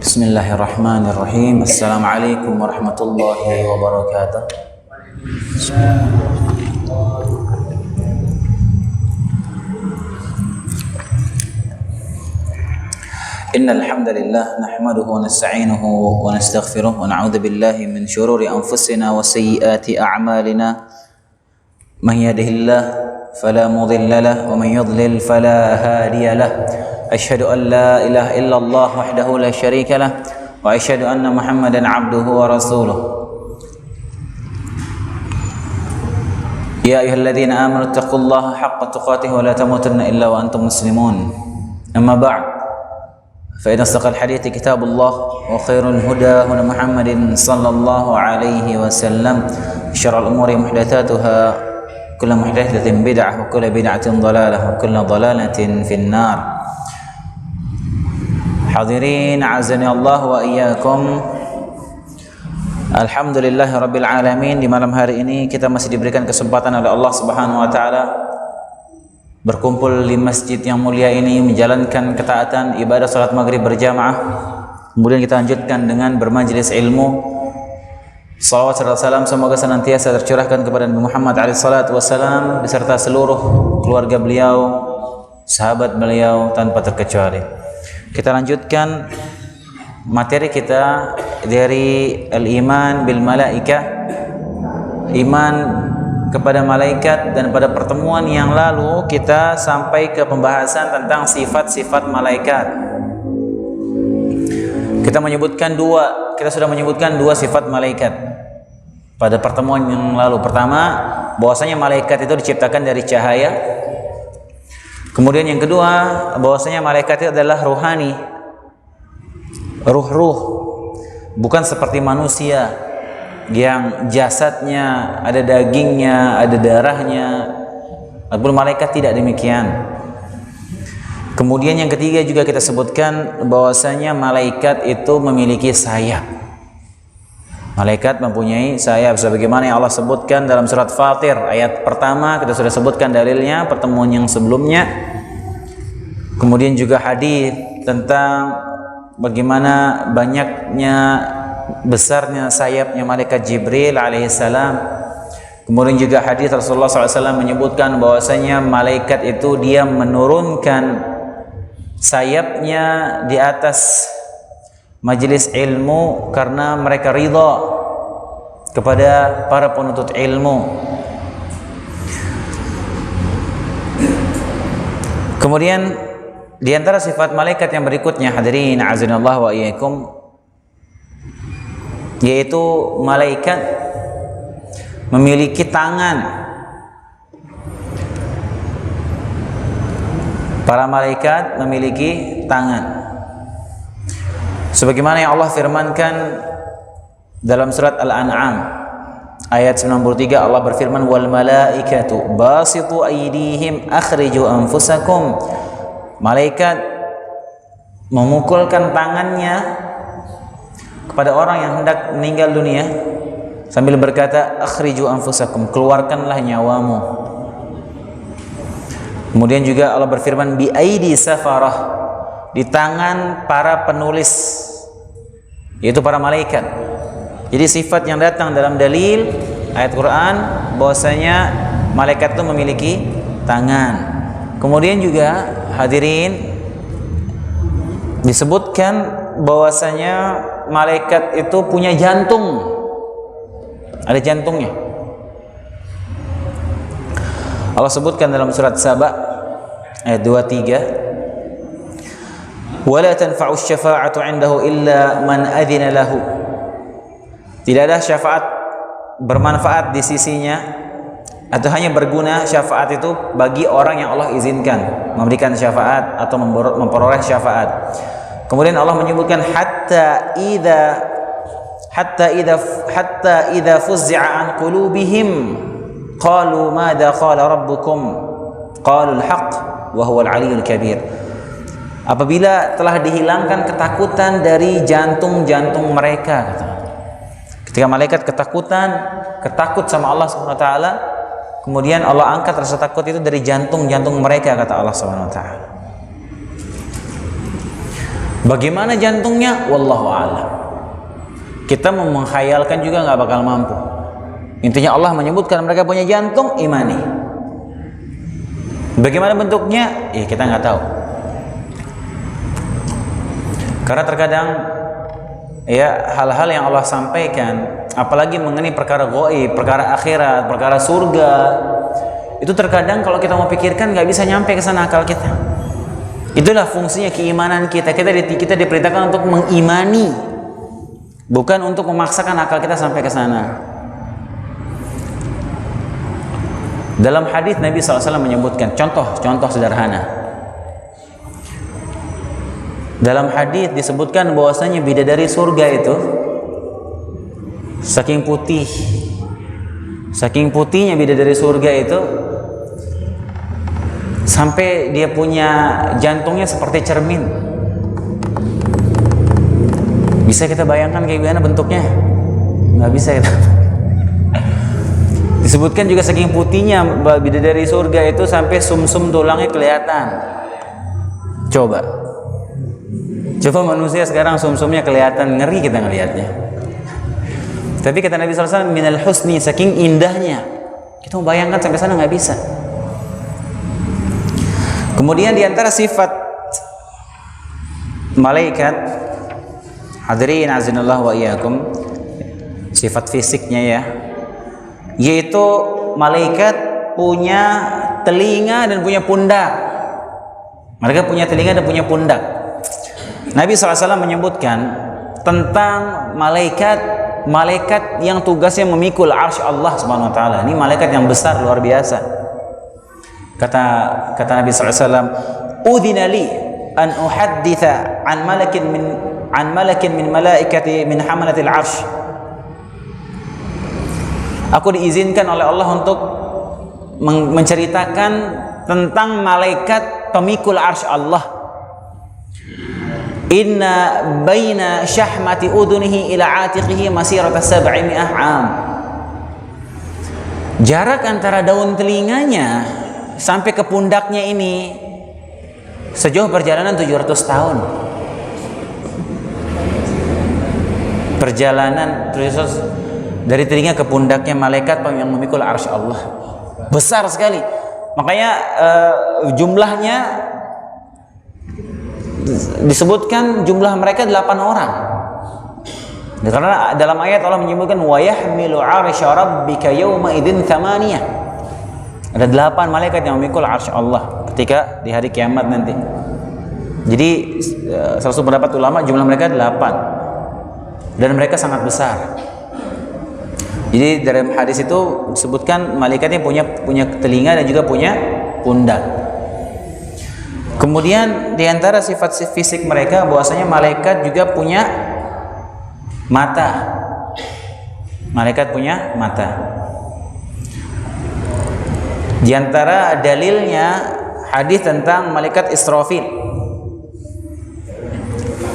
Bismillahirrahmanirrahim. Assalamualaikum warahmatullahi wabarakatuh. Innal hamdalillah nahmaduhu wa nasta'inuhu wa nastaghfiruh wa na'udzu billahi min shururi anfusina wa sayyiati a'malina. Man yahdihillahu fala mudilla lahu wa man yudlil fala hadiya lahu. Asyhadu an la ilaha illallah wahdahu la syarika lah wa asyhadu anna Muhammadan abduhu wa rasuluh. Ya ayyuhalladzina amanu taqullaha haqqa tuqatih wa la tamutunna illa wa antum muslimun. Amma ba'd. Fa inna asdaqal hadithi kitabullah wa khairul huda huda Muhammadin sallallahu alaihi wasallam. Syarrul umuri muhdatsatuha kullu muhdatsatin bid'ah wa kullu bid'atin dhalalah wa kullu dhalalatin finnar. Hadirin azani Allah wa iyyakum. Alhamdulillah rabbil alamin. Di malam hari ini kita masih diberikan kesempatan oleh Allah Subhanahu wa taala berkumpul di masjid yang mulia ini menjalankan ketaatan ibadah salat maghrib berjamaah. Kemudian kita lanjutkan dengan bermajlis ilmu. Salawat serta salam semoga senantiasa tercurahkan kepada Nabi Muhammad alaihi salatu wasalam beserta seluruh keluarga beliau, sahabat beliau tanpa terkecuali. Kita lanjutkan materi kita dari al-iman bil malaikah, iman kepada malaikat, dan pada pertemuan yang lalu kita sampai ke pembahasan tentang sifat-sifat malaikat. Kita sudah menyebutkan dua sifat malaikat pada pertemuan yang lalu. Pertama, bahwasanya malaikat itu diciptakan dari cahaya. Kemudian yang kedua, bahwasanya malaikat itu adalah ruhani, ruh-ruh, bukan seperti manusia yang jasadnya ada dagingnya, ada darahnya. Adapun malaikat tidak demikian. Kemudian yang ketiga juga kita sebutkan bahwasanya malaikat itu memiliki sayap. Malaikat mempunyai sayap sebagaimana yang Allah sebutkan dalam surat Fatir ayat pertama. Kita sudah sebutkan dalilnya pertemuan yang sebelumnya. Kemudian juga hadis tentang bagaimana banyaknya besarnya sayapnya malaikat Jibril alaihissalam. Kemudian juga hadis Rasulullah SAW menyebutkan bahwasanya malaikat itu dia menurunkan sayapnya di atas majelis ilmu karena mereka ridha kepada para penuntut ilmu. Kemudian di antara sifat malaikat yang berikutnya, hadirin azanillah wa iyyakum, yaitu malaikat memiliki tangan. Para malaikat memiliki tangan. Sebagaimana yang Allah firmankan dalam surat Al-An'am ayat 93, Allah berfirman, wal malaikatu basitu aydihim akhriju anfusakum. Malaikat memukulkan tangannya kepada orang yang hendak meninggal dunia sambil berkata, akhriju anfusakum, keluarkanlah nyawamu. Kemudian juga Allah berfirman, bi aidi safarah, di tangan para penulis, yaitu para malaikat. Jadi sifat yang datang dalam dalil ayat Quran bahwasanya malaikat itu memiliki tangan. Kemudian juga hadirin disebutkan bahwasanya malaikat itu punya jantung. Ada jantungnya. Allah sebutkan dalam surat Saba ayat 23, wala tanfa'u syafa'atu 'indahu illa man adzina lahu. Tidak ada syafaat bermanfaat di sisinya atau hanya berguna syafaat itu bagi orang yang Allah izinkan memberikan syafaat atau memperoleh syafaat. Kemudian Allah menyebutkan hatta idza fuzzi'a an qulubihim qalu madza qala rabbukum qalu al-haqq wa huwa al-'aliyyul kabir. Apabila telah dihilangkan ketakutan dari jantung-jantung mereka, ketika malaikat ketakut sama Allah Subhanahu wa taala, kemudian Allah angkat rasa takut itu dari jantung-jantung mereka, kata Allah Subhanahu wa taala. Bagaimana jantungnya? Wallahu a'lam. Kita mau menghayalkan juga nggak bakal mampu. Intinya Allah menyebutkan mereka punya jantung, imani. Bagaimana bentuknya? Ya kita nggak tahu. Karena terkadang ya hal-hal yang Allah sampaikan, apalagi mengenai perkara gaib, perkara akhirat, perkara surga, itu terkadang kalau kita mau pikirkan nggak bisa nyampe ke sana akal kita. Itulah fungsinya keimanan kita. Kita diperintahkan untuk mengimani, bukan untuk memaksakan akal kita sampai ke sana. Dalam hadis Nabi SAW menyebutkan contoh sederhana. Dalam hadis disebutkan bahwasanya bidadari surga itu saking putihnya bidadari surga itu sampai dia punya jantungnya seperti cermin. Bisa kita bayangkan kayak gimana bentuknya? Nggak bisa kita. Disebutkan juga saking putihnya bidadari surga itu sampai sumsum tulangnya kelihatan. Coba manusia sekarang sumsumnya kelihatan, ngeri kita ngelihatnya. Tapi kata Nabi SAW, minal husni, saking indahnya. Kita mau bayangkan sampai sana nggak bisa. Kemudian diantara sifat malaikat, hadirin azinallah wa iyyakum, sifat fisiknya ya, yaitu malaikat punya telinga dan punya pundak. Mereka punya telinga dan punya pundak. Nabi SAW menyebutkan tentang malaikat yang tugasnya memikul arsy Allah Subhanahu wa taala. Ini malaikat yang besar luar biasa. Kata Nabi SAW, "Udhina li an uhadditha an malakin min malaikati min hamalatil arsy." Aku diizinkan oleh Allah untuk menceritakan tentang malaikat pemikul arsy Allah. Inna baina syahmati udunihi ila atiqihi masirata 700 am. Jarak antara daun telinganya sampai ke pundaknya ini sejauh perjalanan 700 tahun. Perjalanan terus dari telinga ke pundaknya malaikat yang memikul arsy Allah. Besar sekali. Makanya jumlahnya disebutkan jumlah mereka 8 orang. Karena dalam ayat Allah menyebutkan wa yahmilu 'arsya rabbika yawma idzin 8. Ada 8 malaikat yang memikul arsy Allah ketika di hari kiamat nanti. Jadi salah satu pendapat ulama jumlah mereka 8 dan mereka sangat besar. Jadi dalam hadis itu disebutkan malaikatnya punya telinga dan juga punya pundak. Kemudian diantara sifat fisik mereka bahwasanya malaikat juga punya mata. Malaikat punya mata. Di antara dalilnya hadis tentang malaikat Israfil.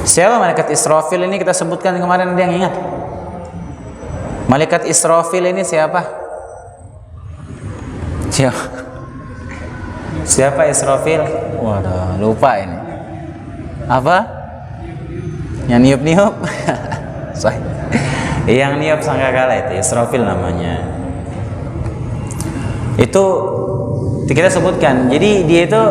Siapa malaikat Israfil ini kita sebutkan kemarin, ada yang ingat? Malaikat Israfil ini siapa? Siapa Israfil? Waduh, lupa ini. Apa? Yang niup-niup? Yang niup sangkakala itu Israfil namanya. Itu kita sebutkan. Jadi dia itu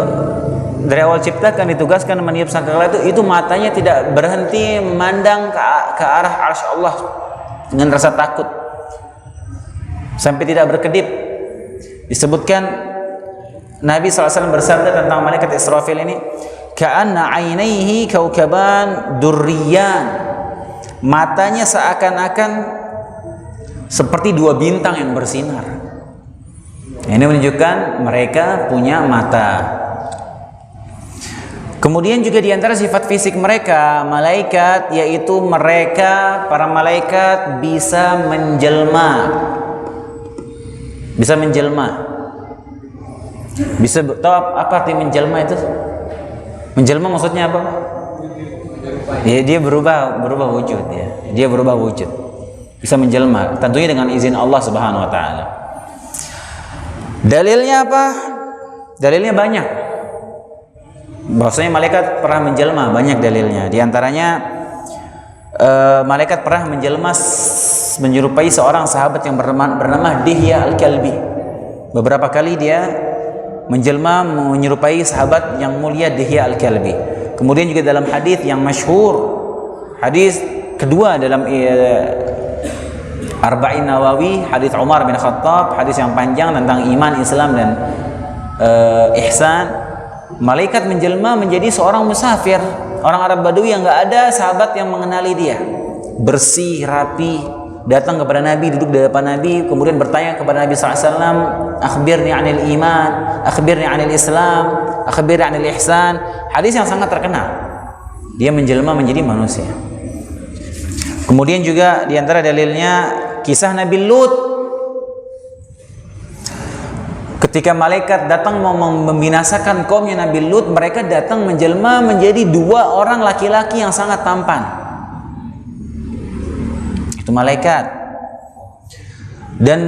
dari awal ciptakan ditugaskan meniup sangkakala itu matanya tidak berhenti memandang ke arah arsy Allah dengan rasa takut sampai tidak berkedip. Disebutkan Nabi SAW bersabda tentang malaikat Israfil ini, ka'anna 'ainaihi kaukaban durriyan. Matanya seakan-akan seperti 2 bintang yang bersinar. Ini menunjukkan mereka punya mata. Kemudian juga diantara sifat fisik mereka, malaikat, yaitu mereka, para malaikat bisa menjelma. Bisa menjelma. Bisa tahu apa arti menjelma itu? Menjelma maksudnya apa? Ya, dia berubah wujud ya. Dia berubah wujud. Bisa menjelma, tentunya dengan izin Allah Subhanahu wa taala. Dalilnya apa? Dalilnya banyak. Bahwasanya malaikat pernah menjelma, banyak dalilnya. Di antaranya malaikat pernah menjelma menyerupai seorang sahabat yang bernama Dihya Al-Kalbi. Beberapa kali dia menjelma menyerupai sahabat yang mulia Dihya Al-Kalbi. Kemudian juga dalam hadis yang masyhur, hadis kedua dalam Arba'in Nawawi, hadis Umar bin Khattab, hadis yang panjang tentang iman, Islam dan ihsan. Malaikat menjelma menjadi seorang musafir, orang Arab Badui yang nggak ada sahabat yang mengenali dia. Bersih, rapi, datang kepada Nabi, duduk di depan Nabi, kemudian bertanya kepada Nabi SAW, akhbirni anil iman, akhbirni anil Islam, akhbirni anil ihsan. Hadis yang sangat terkenal. Dia menjelma menjadi manusia. Kemudian juga di antara dalilnya kisah Nabi Lut. Ketika malaikat datang mau membinasakan kaumnya Nabi Lut, mereka datang menjelma menjadi dua orang laki-laki yang sangat tampan. Itu malaikat. Dan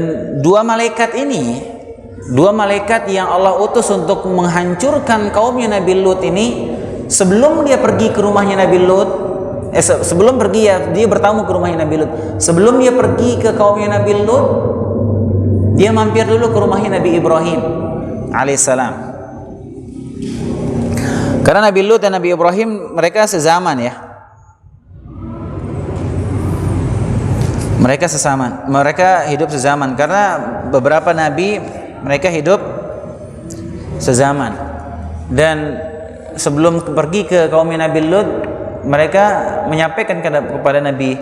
dua malaikat ini, dua malaikat yang Allah utus untuk menghancurkan kaumnya Nabi Lut ini, sebelum dia pergi ke rumahnya Nabi Lut, sebelum pergi ya, dia bertamu ke rumahnya Nabi Lut. Sebelum dia pergi ke kaumnya Nabi Lut, dia mampir dulu ke rumahnya Nabi Ibrahim alaihissalam. Karena Nabi Lut dan Nabi Ibrahim mereka sezaman ya. Mereka sezaman, mereka hidup sezaman karena beberapa nabi mereka hidup sezaman. Dan sebelum pergi ke kaumnya Nabi Lut, mereka menyampaikan kepada Nabi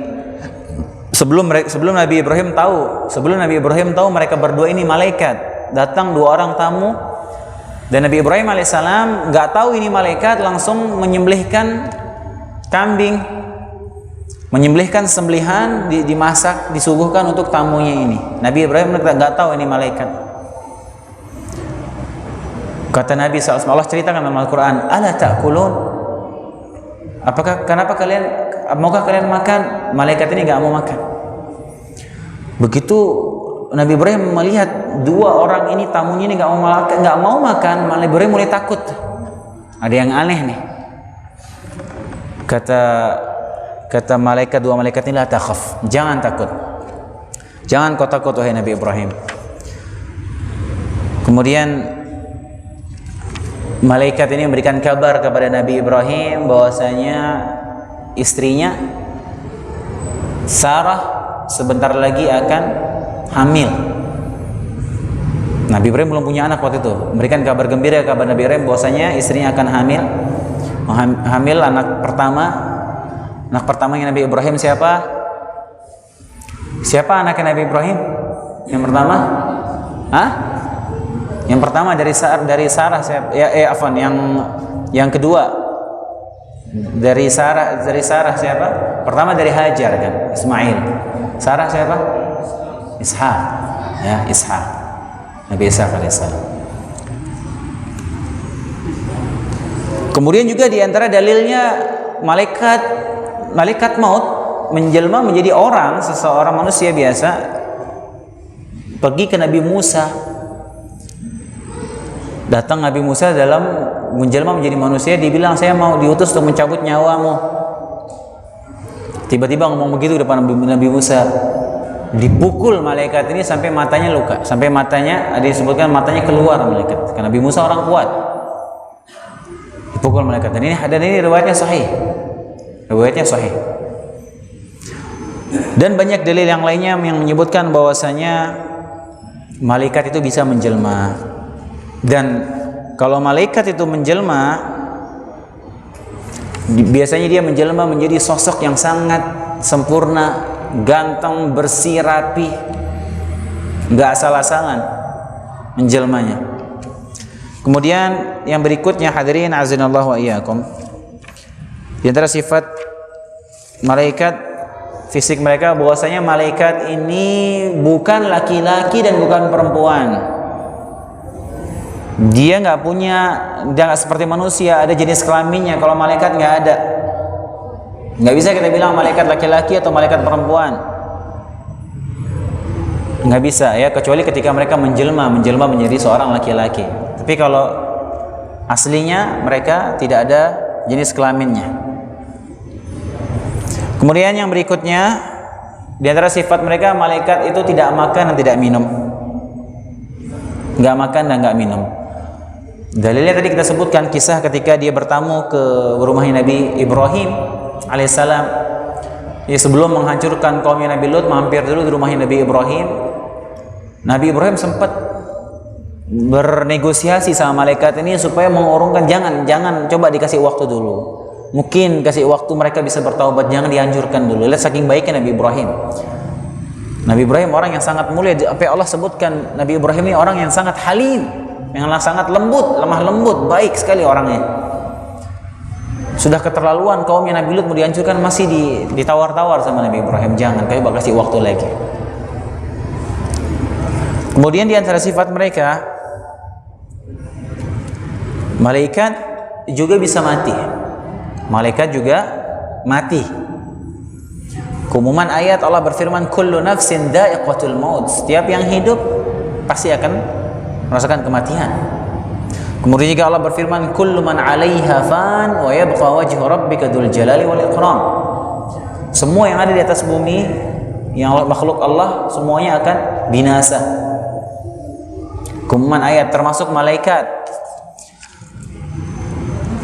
sebelum Nabi Ibrahim tahu mereka berdua ini malaikat. Datang dua orang tamu dan Nabi Ibrahim alaihissalam nggak tahu ini malaikat, langsung menyembelihkan kambing, menyembelihkan sembelihan, dimasak, disuguhkan untuk tamunya ini. Nabi Ibrahim nggak tahu ini malaikat. Kata Nabi SAW, Allah ceritakan dalam Al-Quran, ala ta'kulun, maukah kalian makan? Malaikat ini nggak mau makan. Begitu Nabi Ibrahim melihat dua orang ini, tamunya ini nggak mau makan, Nabi Ibrahim mulai takut. Ada yang aneh nih. Kata malaikat, dua malaikat ini, la takhaf, jangan takut, jangan kau takut wahai Nabi Ibrahim. Kemudian malaikat ini memberikan kabar kepada Nabi Ibrahim bahwasanya istrinya Sarah sebentar lagi akan hamil. Nabi Ibrahim belum punya anak waktu itu. Memberikan kabar gembira kepada Nabi Ibrahim bahwasanya istrinya akan hamil anak pertama. Anak pertamanya Nabi Ibrahim siapa? Siapa anaknya Nabi Ibrahim? Yang pertama? Yang pertama dari Sarah siapa? Yang kedua dari Sarah siapa? Pertama dari Hajar kan, Ismail. Sarah siapa? Ishak. Ya, Ishak. Nabi Ishak alaihissalam. Kemudian juga di antara dalilnya malaikat maut menjelma menjadi seseorang manusia biasa, pergi ke Nabi Musa. Datang Nabi Musa dalam menjelma menjadi manusia, dibilang saya mau diutus untuk mencabut nyawamu. Tiba-tiba ngomong begitu di depan Nabi Musa, dipukul malaikat ini sampai matanya luka, sampai matanya ada disebutkan matanya keluar malaikat. Karena Nabi Musa orang kuat, dipukul malaikat. Dan ini riwayatnya sahih. Dan banyak dalil yang lainnya yang menyebutkan bahwasanya malaikat itu bisa menjelma. Dan kalau malaikat itu menjelma, biasanya dia menjelma menjadi sosok yang sangat sempurna, ganteng, bersih, rapi, nggak asal-asalan menjelmanya. Kemudian yang berikutnya, hadirin azinallahu wa iyyakum, di antara sifat malaikat, fisik mereka, bahwasanya malaikat ini bukan laki-laki dan bukan perempuan. Dia nggak seperti manusia ada jenis kelaminnya. Kalau malaikat nggak ada, nggak bisa kita bilang malaikat laki-laki atau malaikat perempuan, nggak bisa ya, kecuali ketika mereka menjelma menjadi seorang laki-laki. Tapi kalau Aslinya mereka tidak ada jenis kelaminnya. Kemudian yang berikutnya, di antara sifat mereka, malaikat itu tidak makan dan tidak minum. Nggak makan dan nggak minum. Dalilnya tadi kita sebutkan kisah ketika dia bertamu ke rumahnya Nabi Ibrahim alaihissalam. Ya, sebelum menghancurkan kaumnya Nabi Lut, mampir dulu di rumahnya Nabi Ibrahim. Nabi Ibrahim sempat bernegosiasi sama malaikat ini supaya mengurungkan, jangan coba dikasih waktu dulu. Mungkin kasih waktu mereka bisa bertaubat, jangan dihancurkan dulu. Lihat saking baiknya Nabi Ibrahim. Nabi Ibrahim orang yang sangat mulia. Apa Allah sebutkan Nabi Ibrahim ini orang yang sangat halim, yang sangat lembut, lemah lembut, baik sekali orangnya. Sudah keterlaluan kaumnya Nabi Lut mau dihancurkan, masih ditawar-tawar sama Nabi Ibrahim, jangan, coba kasih waktu lagi. Kemudian di antara sifat mereka, malaikat juga bisa mati. Malaikat juga mati. Keumuman ayat Allah berfirman, kullu nafsin dha'iqatul maut. Setiap yang hidup pasti akan merasakan kematian. Kemudian juga Allah berfirman, kullu man 'alaiha fan wa yabqa wajhu rabbika dzul jalali wal ikram. Semua yang ada di atas bumi, yang makhluk Allah, semuanya akan binasa. Keumuman ayat termasuk malaikat.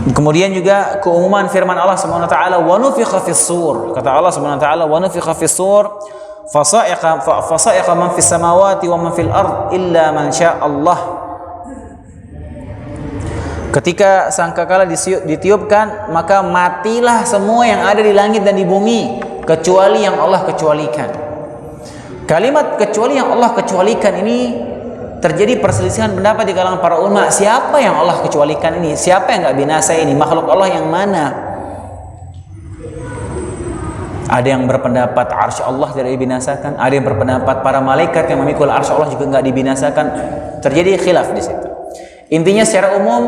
Kemudian juga keumuman firman Allah Subhanahu wa taala, wa nufikha fis sur. Kata Allah Subhanahu wa taala, wa nufikha fis sur fasa'iqa man fis samawati wa man fil ard illa man syaa Allah. Ketika sangkakala ditiupkan, maka matilah semua yang ada di langit dan di bumi kecuali yang Allah kecualikan. Kalimat kecuali yang Allah kecualikan ini terjadi perselisihan pendapat di kalangan para ulama. Siapa yang Allah kecualikan ini? Siapa yang nggak binasa ini? Makhluk Allah yang mana? Ada yang berpendapat arsy Allah tidak dibinasakan. Ada yang berpendapat para malaikat yang memikul arsy Allah juga nggak dibinasakan. Terjadi khilaf di situ. Intinya secara umum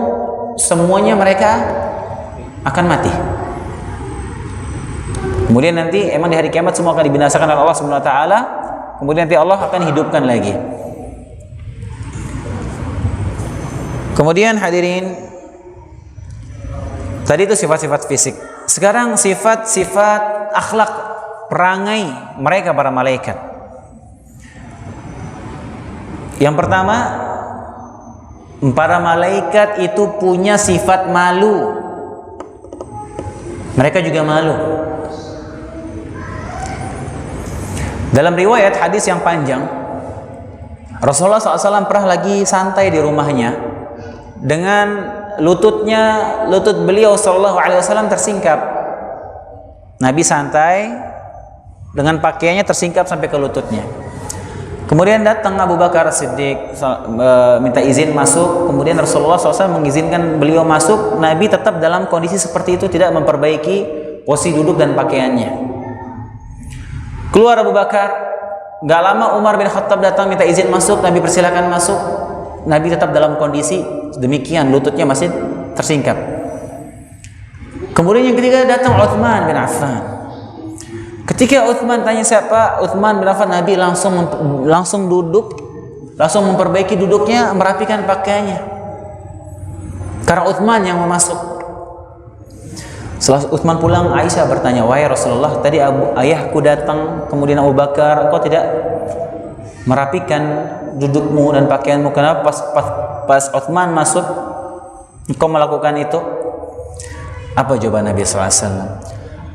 semuanya mereka akan mati. Kemudian nanti emang di hari kiamat semua akan dibinasakan oleh Allah Subhanahu wa taala. Kemudian nanti Allah akan hidupkan lagi. Kemudian hadirin, tadi itu sifat-sifat fisik. Sekarang sifat-sifat akhlak, perangai mereka para malaikat. Yang pertama, para malaikat itu punya sifat malu. Mereka juga malu. Dalam riwayat hadis yang panjang, Rasulullah SAW pernah lagi santai di rumahnya. Dengan lutut beliau sallallahu alaihi wasallam tersingkap. Nabi santai dengan pakaiannya tersingkap sampai ke lututnya. Kemudian datang Abu Bakar Siddiq minta izin masuk. Kemudian Rasulullah SAW mengizinkan beliau masuk. Nabi tetap dalam kondisi seperti itu, tidak memperbaiki posisi duduk dan pakaiannya. Keluar Abu Bakar. Gak lama Umar bin Khattab datang minta izin masuk. Nabi persilakan masuk. Nabi tetap dalam kondisi demikian, lututnya masih tersingkap. Kemudian yang ketiga datang Utsman bin Affan. Ketika Utsman tanya siapa Utsman bin Affan, Nabi langsung duduk, langsung memperbaiki duduknya, merapikan pakaiannya. Karena Utsman yang mau masuk. Setelah Utsman pulang, Aisyah bertanya, wahai Rasulullah, tadi ayahku datang, kemudian Abu Bakar, kau tidak merapikan dudukmu dan pakaianmu, kenapa pas Utsman masuk kau melakukan itu? Apa jawaban Nabi SAW?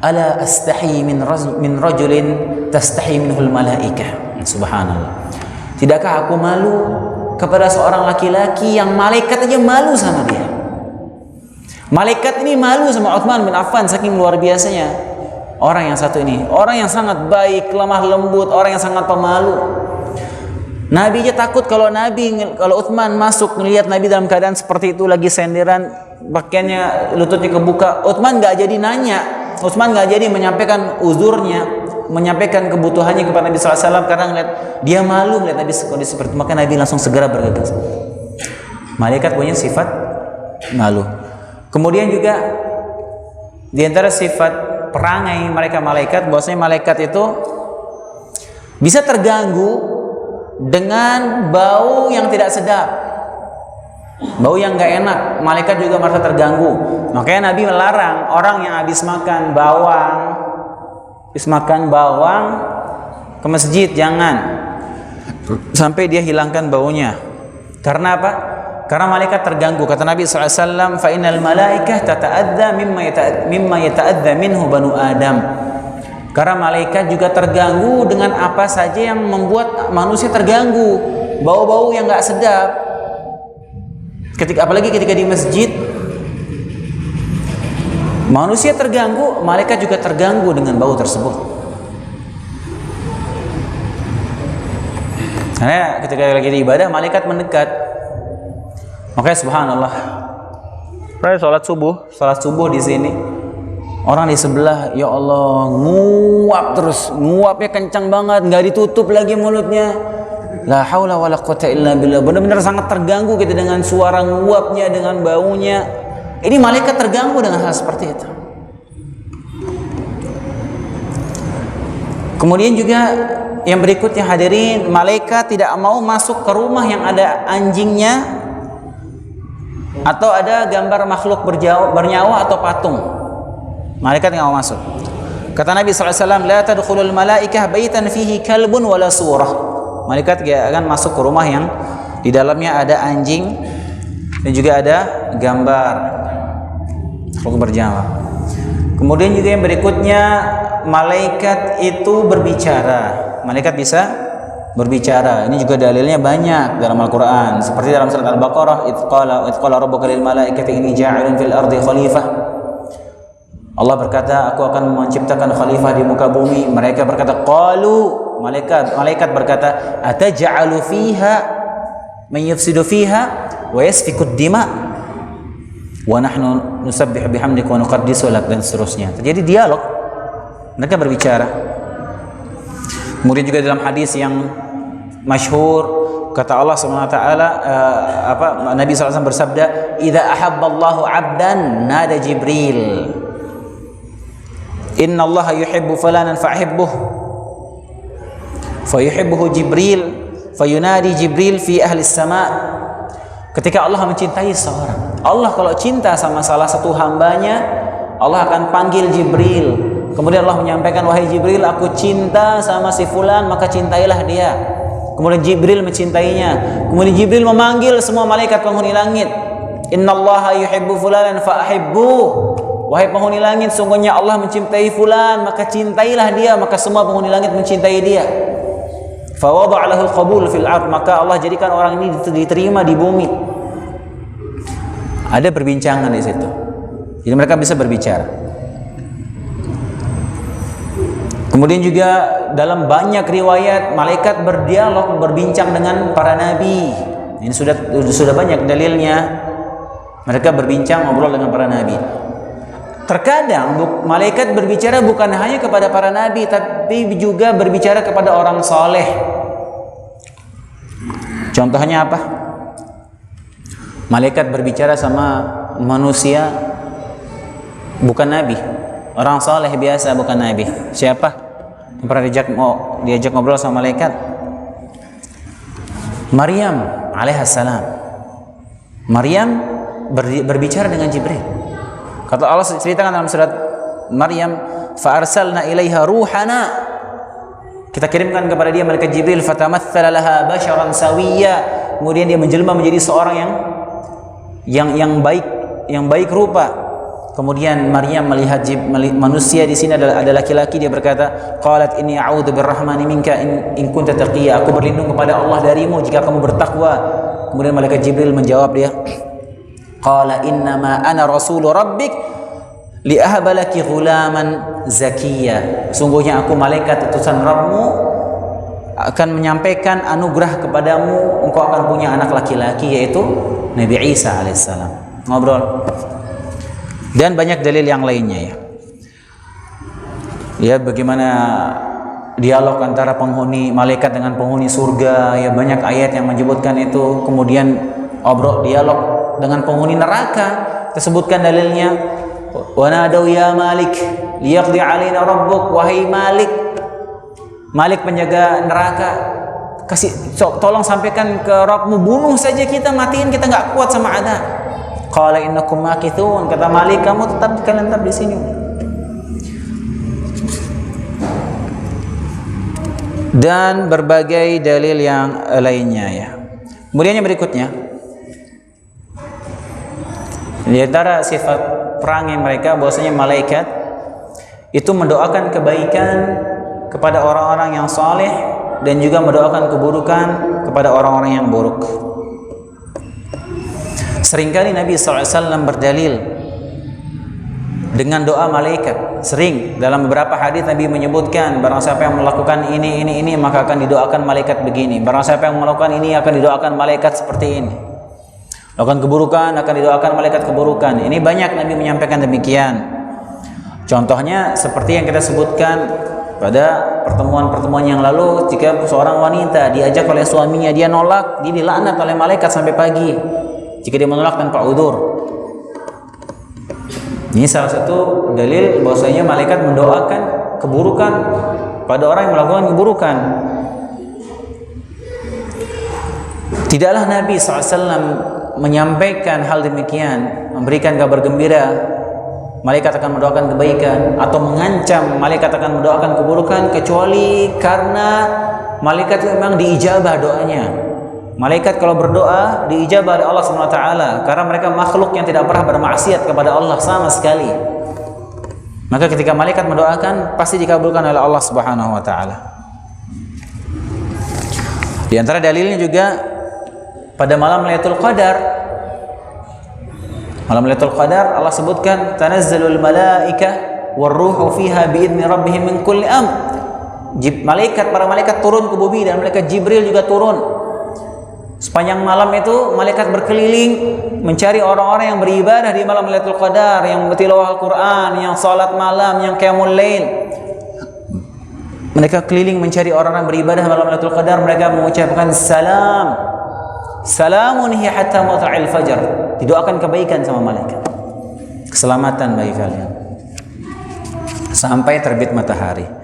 Ala astahi min rajulin tastahi minhul malaikah. Subhanallah. Tidakkah aku malu kepada seorang laki-laki yang malaikat aja malu sama dia? Malaikat ini malu sama Utsman bin Affan, saking luar biasanya orang yang satu ini. Orang yang sangat baik, lemah lembut, orang yang sangat pemalu. Nabi aja takut kalau Utsman masuk melihat Nabi dalam keadaan seperti itu, lagi senderan, pakaiannya lututnya kebuka. Utsman nggak jadi nanya, Utsman nggak jadi menyampaikan uzurnya, menyampaikan kebutuhannya kepada Nabi SAW karena ngeliat dia malu melihat Nabi kondisi seperti itu. Maka Nabi langsung segera bergegas. Malaikat punya sifat malu. Kemudian juga di antara sifat perangai mereka malaikat, bahwasanya malaikat itu bisa terganggu dengan bau yang tidak sedap. bau yang nggak enak, malaikat juga merasa terganggu. Makanya Nabi melarang orang yang habis makan bawang ke masjid, jangan sampai dia hilangkan baunya. Karena apa? Karena malaikat terganggu. Kata Nabi SAW, fa innal malaikah tata'adza mimma yata'adza minhu banu Adam. Karena malaikat juga terganggu dengan apa saja yang membuat manusia terganggu, bau-bau yang nggak sedap. Apalagi ketika di masjid, manusia terganggu, malaikat juga terganggu dengan bau tersebut. Karena ketika lagi di ibadah, malaikat mendekat. Makanya subhanallah, saya sholat subuh di sini, orang di sebelah, ya Allah, nguapnya kencang banget, nggak ditutup lagi mulutnya. La haula wala quwata illa billah. Benar-benar sangat terganggu kita dengan suara nguapnya, dengan baunya. Ini malaikat terganggu dengan hal seperti itu. Kemudian juga yang berikutnya hadirin, malaikat tidak mau masuk ke rumah yang ada anjingnya atau ada gambar makhluk bernyawa atau patung. Malaikat nggak mau masuk. Kata Nabi SAW, la tadkhulul malaikah baitan fihi kalbun wala surah. Malaikat gak akan masuk ke rumah yang di dalamnya ada anjing dan juga ada gambar makhluk bernyawa. Kemudian juga yang berikutnya, malaikat itu berbicara. Malaikat bisa berbicara. Ini juga dalilnya banyak dalam Al-Quran. Seperti dalam surat Al-Baqarah, idh qala rabbuka lil malaikati inni ja'ilun fil ardi khalifah. Allah berkata, aku akan menciptakan khalifah di muka bumi. Mereka berkata, qalu, malaikat berkata, ataj'alu fiha man yufsidu fiha wa yasfiku dima wa nahnu nusabbihu bihamdika wa nuqaddisu lak, dan seterusnya. Terjadi dialog, mereka berbicara. Kemudian juga dalam hadis yang masyhur, kata Allah SWT, Nabi SAW bersabda, idza ahabballahu 'abdan nada Jibril, inna Allah yuhibbu fulanan fa'hibbuh, fayuhibbuhu Jibril, fayunadi Jibril fi ahli sama. Ketika Allah mencintai seorang, Allah kalau cinta sama salah satu hambanya, Allah akan panggil Jibril. Kemudian Allah menyampaikan, wahai Jibril, aku cinta sama si fulan, maka cintailah dia. Kemudian Jibril mencintainya. Kemudian Jibril memanggil semua malaikat penghuni langit, innallaha yuhibbu fulanan fa'hibbuh. Wahai penghuni langit, sungguhnya Allah mencintai fulan, maka cintailah dia. Maka semua penghuni langit mencintai dia. Fawadha' lahu al-qabul fil ard, maka Allah jadikan orang ini diterima di bumi. Ada perbincangan di situ. Jadi mereka bisa berbicara. Kemudian juga dalam banyak riwayat, malaikat berdialog, berbincang dengan para nabi. Ini sudah banyak dalilnya. Mereka berbincang, ngobrol dengan para nabi. Terkadang malaikat berbicara bukan hanya kepada para nabi, tapi juga berbicara kepada orang soleh. Contohnya apa? Malaikat berbicara sama manusia bukan nabi, orang soleh biasa, bukan nabi. Siapa yang pernah diajak ngobrol sama malaikat? Maryam alaihissalam. Maryam berbicara dengan Jibril. Kata Allah ceritakan dalam surat Maryam, fa arsalna ilaiha ruhana, kita kirimkan kepada dia malaikat Jibril, fatamatsala laha basharan sawiyya, kemudian dia menjelma menjadi seorang yang baik rupa. Kemudian Maryam melihat manusia di sini ada laki-laki, dia berkata, qalat inni a'udzu birrahmani minka in kunta taqiyya, aku berlindung kepada Allah darimu jika kamu bertakwa. Kemudian malaikat Jibril menjawab dia, qala innama ana rasulu rabbik li ahaba laki ghulaman zakiyya, sungguhnya aku malaikat utusan Rabbmu, akan menyampaikan anugerah kepadamu, engkau akan punya anak laki-laki, yaitu Nabi Isa alaihissalam. Ngobrol. Dan banyak dalil yang lainnya ya. Ya, bagaimana dialog antara penghuni malaikat dengan penghuni surga, ya banyak ayat yang menyebutkan itu. Kemudian dialog dengan penghuni neraka, disebutkan dalilnya, wa nadau ya malik liyaqdi alaina rabbuk, wahai malik penjaga neraka, tolong sampaikan ke Rabbmu, bunuh saja kita, matiin kita, nggak kuat sama adab. Qala innakum makithun, kata Malik, kamu kalian tetap di sini. Dan berbagai dalil yang lainnya ya. Kemudian yang berikutnya, di antara sifat perangai mereka bahwasanya malaikat itu mendoakan kebaikan kepada orang-orang yang saleh dan juga mendoakan keburukan kepada orang-orang yang buruk. Seringkali Nabi SAW berdalil dengan doa malaikat. Sering dalam beberapa hadis Nabi menyebutkan, barang siapa yang melakukan ini maka akan didoakan malaikat begini. Barang siapa yang melakukan ini akan didoakan malaikat seperti ini. Lakukan keburukan akan didoakan malaikat keburukan. Ini banyak Nabi menyampaikan demikian. Contohnya seperti yang kita sebutkan pada pertemuan-pertemuan yang lalu, jika seorang wanita diajak oleh suaminya, dia nolak, dia dilaknat oleh malaikat sampai pagi jika dia menolak tanpa udzur. Ini salah satu dalil bahwasanya malaikat mendoakan keburukan pada orang yang melakukan keburukan. Tidaklah Nabi SAW menyampaikan hal demikian, memberikan kabar gembira malaikat akan mendoakan kebaikan, atau mengancam malaikat akan mendoakan keburukan, kecuali karena malaikat itu memang diijabah doanya. Malaikat kalau berdoa diijabah oleh Allah SWT, karena mereka makhluk yang tidak pernah bermaksiat kepada Allah sama sekali. Maka ketika malaikat mendoakan pasti dikabulkan oleh Allah Subhanahu wa taala. Di antara dalilnya juga pada malam Lailatul Qadar. Malam Lailatul Qadar Allah sebutkan tanazzalul malaika warruhu fiha biidzni rabbihim min kulli amr. Para malaikat turun ke bumi dan malaikat Jibril juga turun. Sepanjang malam itu malaikat berkeliling mencari orang-orang yang beribadah di malam Lailatul Qadar, yang bertilawah Al-Qur'an, yang salat malam, yang qiyamul lail. Mereka keliling mencari orang-orang beribadah malam Lailatul Qadar, mereka mengucapkan salam. Salamun hiya hatta matla'il fajar. Didoakan kebaikan sama malaikat. Keselamatan bagi kalian sampai terbit matahari.